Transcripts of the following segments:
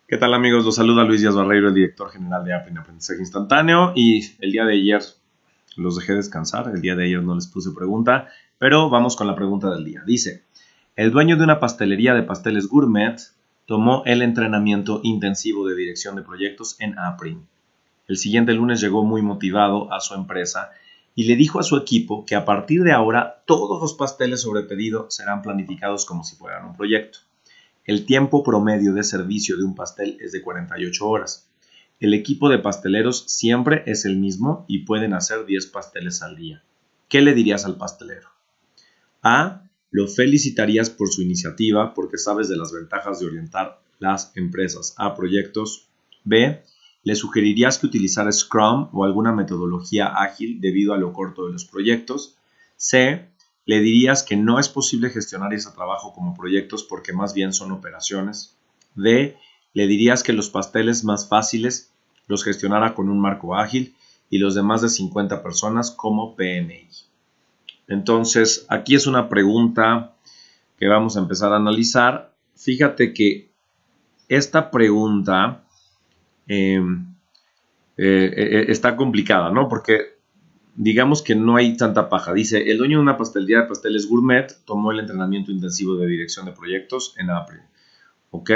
¿Qué tal, amigos? Los saluda Luis Díaz Barreiro, el director general de Apple en Aprendizaje Instantáneo, y el día de ayer los dejé descansar. El día de ayer no les puse pregunta, pero vamos con la pregunta del día. Dice: el dueño de una pastelería de pasteles gourmet tomó el entrenamiento intensivo de dirección de proyectos en Aprin. El siguiente lunes llegó muy motivado a su empresa y le dijo a su equipo que a partir de ahora todos los pasteles sobre pedido serán planificados como si fueran un proyecto. El tiempo promedio de servicio de un pastel es de 48 horas. El equipo de pasteleros siempre es el mismo y pueden hacer 10 pasteles al día. ¿Qué le dirías al pastelero? A. Lo felicitarías por su iniciativa porque sabes de las ventajas de orientar las empresas a proyectos. B. Le sugerirías que utilizara Scrum o alguna metodología ágil debido a lo corto de los proyectos. C. Le dirías que no es posible gestionar ese trabajo como proyectos porque más bien son operaciones. D. Le dirías que los pasteles más fáciles los gestionara con un marco ágil y los de más de 50 personas como PMI. Entonces, aquí es una pregunta que vamos a empezar a analizar. Fíjate que esta pregunta está complicada, ¿no? Porque digamos que no hay tanta paja. Dice: el dueño de una pastelería de pasteles gourmet tomó el entrenamiento intensivo de dirección de proyectos en Apple. ¿Ok?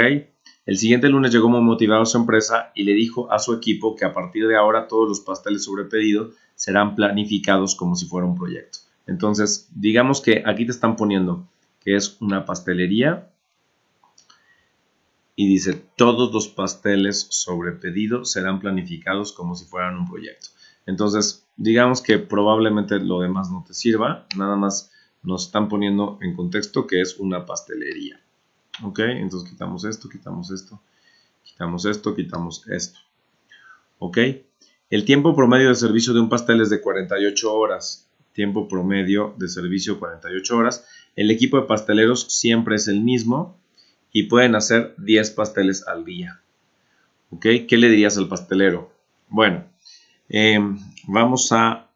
El siguiente lunes llegó muy motivado a su empresa y le dijo a su equipo que a partir de ahora todos los pasteles sobre pedido serán planificados como si fuera un proyecto. Entonces, digamos que aquí te están poniendo que es una pastelería y dice: todos los pasteles sobre pedido serán planificados como si fueran un proyecto. Entonces, digamos que probablemente lo demás no te sirva, nada más nos están poniendo en contexto que es una pastelería. Ok, entonces quitamos esto, quitamos esto, quitamos esto, quitamos esto. Ok, el tiempo promedio de servicio de un pastel es de 48 horas. Tiempo promedio de servicio 48 horas. El equipo de pasteleros siempre es el mismo y pueden hacer 10 pasteles al día. Ok, ¿qué le dirías al pastelero? Bueno, vamos a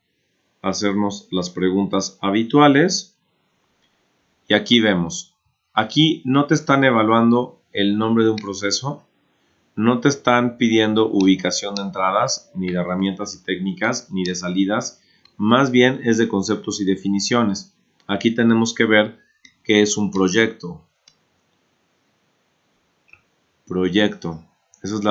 hacernos las preguntas habituales y aquí vemos. Aquí no te están evaluando el nombre de un proceso, no te están pidiendo ubicación de entradas, ni de herramientas y técnicas, ni de salidas, más bien es de conceptos y definiciones. Aquí tenemos que ver qué es un proyecto. Proyecto, ese es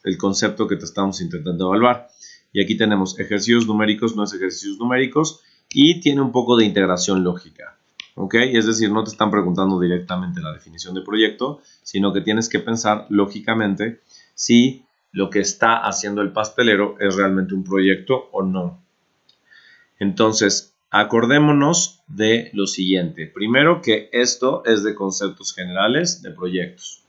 el concepto que te estamos intentando evaluar. Y aquí tenemos ejercicios numéricos, no es ejercicios numéricos, y tiene un poco de integración lógica. ¿Ok? Es decir, no te están preguntando directamente la definición de proyecto, sino que tienes que pensar lógicamente si lo que está haciendo el pastelero es realmente un proyecto o no. Entonces, acordémonos de lo siguiente. Primero, que esto es de conceptos generales de proyectos.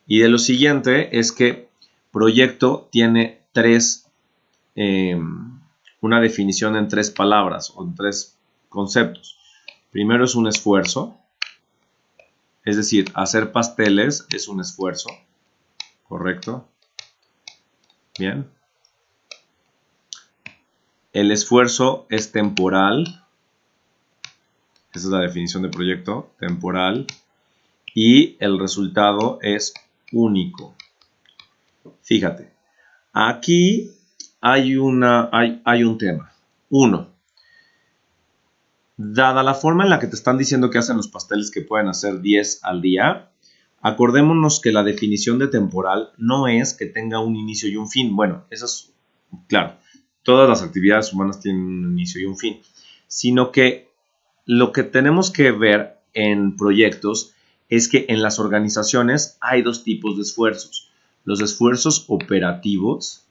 Y de lo siguiente es que proyecto tiene una definición en 3 palabras o en 3 conceptos. Primero es un esfuerzo, es decir, hacer pasteles es un esfuerzo, ¿correcto? Bien. El esfuerzo es temporal, esa es la definición de proyecto, temporal, y el resultado es único. Fíjate, aquí hay un tema. 1. Dada la forma en la que te están diciendo que hacen los pasteles que pueden hacer 10 al día, acordémonos que la definición de temporal no es que tenga un inicio y un fin. Bueno, eso es claro. Todas las actividades humanas tienen un inicio y un fin. Sino que lo que tenemos que ver en proyectos es que en las organizaciones hay 2 tipos de esfuerzos. Los esfuerzos operativos.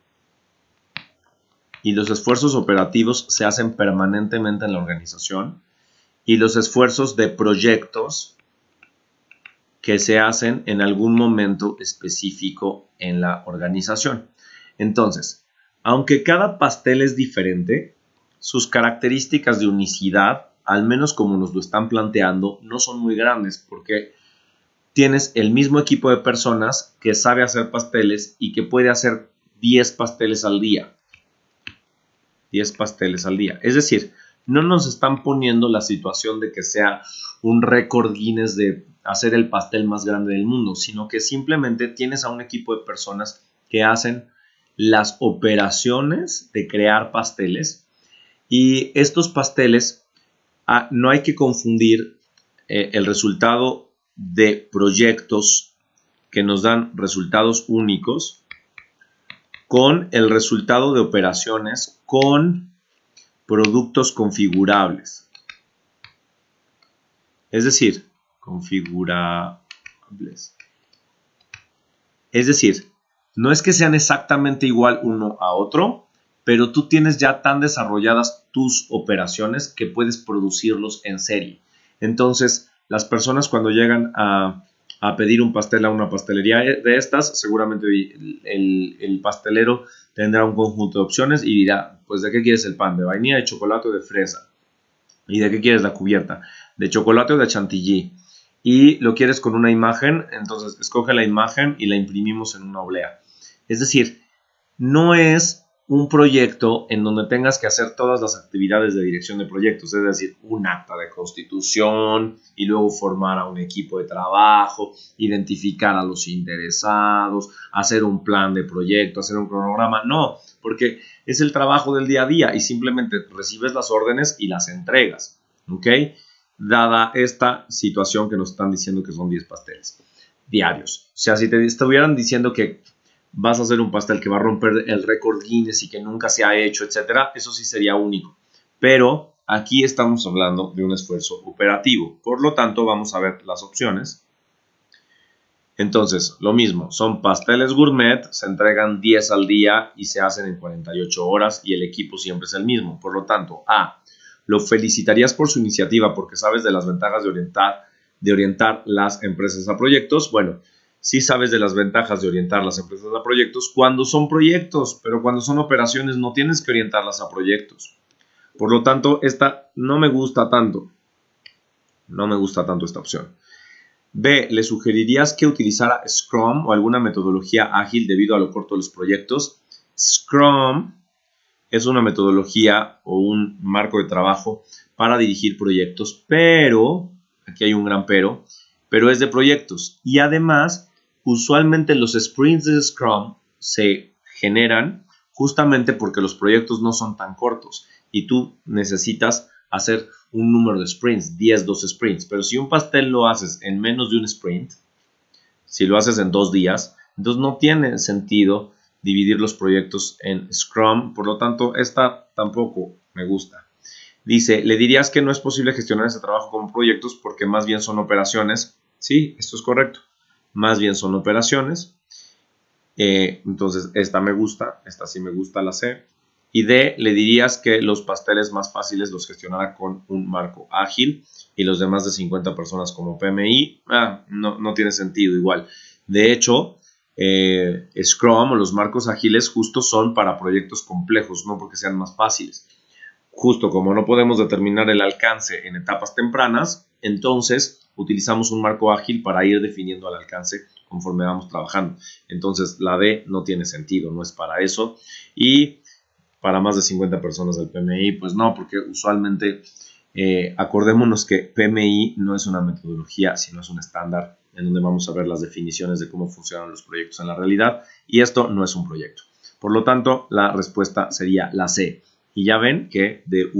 Y los esfuerzos operativos se hacen permanentemente en la organización. Y los esfuerzos de proyectos que se hacen en algún momento específico en la organización. Entonces, aunque cada pastel es diferente, sus características de unicidad, al menos como nos lo están planteando, no son muy grandes porque tienes el mismo equipo de personas que sabe hacer pasteles y que puede hacer 10 pasteles al día. 10 pasteles al día. Es decir, no nos están poniendo la situación de que sea un récord Guinness de hacer el pastel más grande del mundo, sino que simplemente tienes a un equipo de personas que hacen las operaciones de crear pasteles, y estos pasteles no hay que confundir el resultado de proyectos que nos dan resultados únicos con el resultado de operaciones con productos configurables. Es decir, configurables. Es decir, no es que sean exactamente igual uno a otro, pero tú tienes ya tan desarrolladas tus operaciones que puedes producirlos en serie. Entonces, las personas cuando llegan a pedir un pastel a una pastelería de estas, seguramente el pastelero tendrá un conjunto de opciones y dirá, pues, ¿de qué quieres el pan? ¿De vainilla, de chocolate o de fresa? ¿Y de qué quieres la cubierta? ¿De chocolate o de chantilly? Y lo quieres con una imagen, entonces escoge la imagen y la imprimimos en una oblea. Es decir, no es un proyecto en donde tengas que hacer todas las actividades de dirección de proyectos, es decir, un acta de constitución y luego formar a un equipo de trabajo, identificar a los interesados, hacer un plan de proyecto, hacer un cronograma. No, porque es el trabajo del día a día y simplemente recibes las órdenes y las entregas, ¿ok? Dada esta situación que nos están diciendo que son 10 pasteles diarios. O sea, si te estuvieran diciendo que vas a hacer un pastel que va a romper el récord Guinness y que nunca se ha hecho, etcétera, eso sí sería único. Pero aquí estamos hablando de un esfuerzo operativo. Por lo tanto, vamos a ver las opciones. Entonces, lo mismo, son pasteles gourmet, se entregan 10 al día y se hacen en 48 horas y el equipo siempre es el mismo. Por lo tanto, A, lo felicitarías por su iniciativa porque sabes de las ventajas de orientar las empresas a proyectos. Bueno, sí sabes de las ventajas de orientar las empresas a proyectos cuando son proyectos, pero cuando son operaciones no tienes que orientarlas a proyectos. Por lo tanto, esta no me gusta tanto. No me gusta tanto esta opción. B, ¿le sugerirías que utilizara Scrum o alguna metodología ágil debido a lo corto de los proyectos? Scrum es una metodología o un marco de trabajo para dirigir proyectos, pero, aquí hay un gran pero es de proyectos. Y además, usualmente los sprints de Scrum se generan justamente porque los proyectos no son tan cortos y tú necesitas hacer un número de sprints, 10, 12 sprints. Pero si un pastel lo haces en menos de un sprint, si lo haces en 2 días, entonces no tiene sentido dividir los proyectos en Scrum. Por lo tanto, esta tampoco me gusta. Dice, ¿le dirías que no es posible gestionar ese trabajo como proyectos porque más bien son operaciones? Sí, esto es correcto. Más bien son operaciones. Entonces, esta me gusta. Esta sí me gusta, la C. Y D, ¿le dirías que los pasteles más fáciles los gestionara con un marco ágil y los demás de 50 personas como PMI? No tiene sentido igual. De hecho, Scrum o los marcos ágiles justo son para proyectos complejos, no porque sean más fáciles. Justo como no podemos determinar el alcance en etapas tempranas, entonces utilizamos un marco ágil para ir definiendo el alcance conforme vamos trabajando. Entonces la D no tiene sentido, no es para eso. Y para más de 50 personas del PMI, pues no, porque usualmente acordémonos que PMI no es una metodología, sino es un estándar en donde vamos a ver las definiciones de cómo funcionan los proyectos en la realidad, y esto no es un proyecto. Por lo tanto, la respuesta sería la C. Y ya ven que de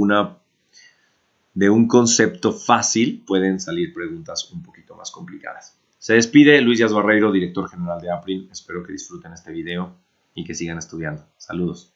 un concepto fácil pueden salir preguntas un poquito más complicadas. Se despide Luis Díaz Barreiro, director general de Aprin. Espero que disfruten este video y que sigan estudiando. Saludos.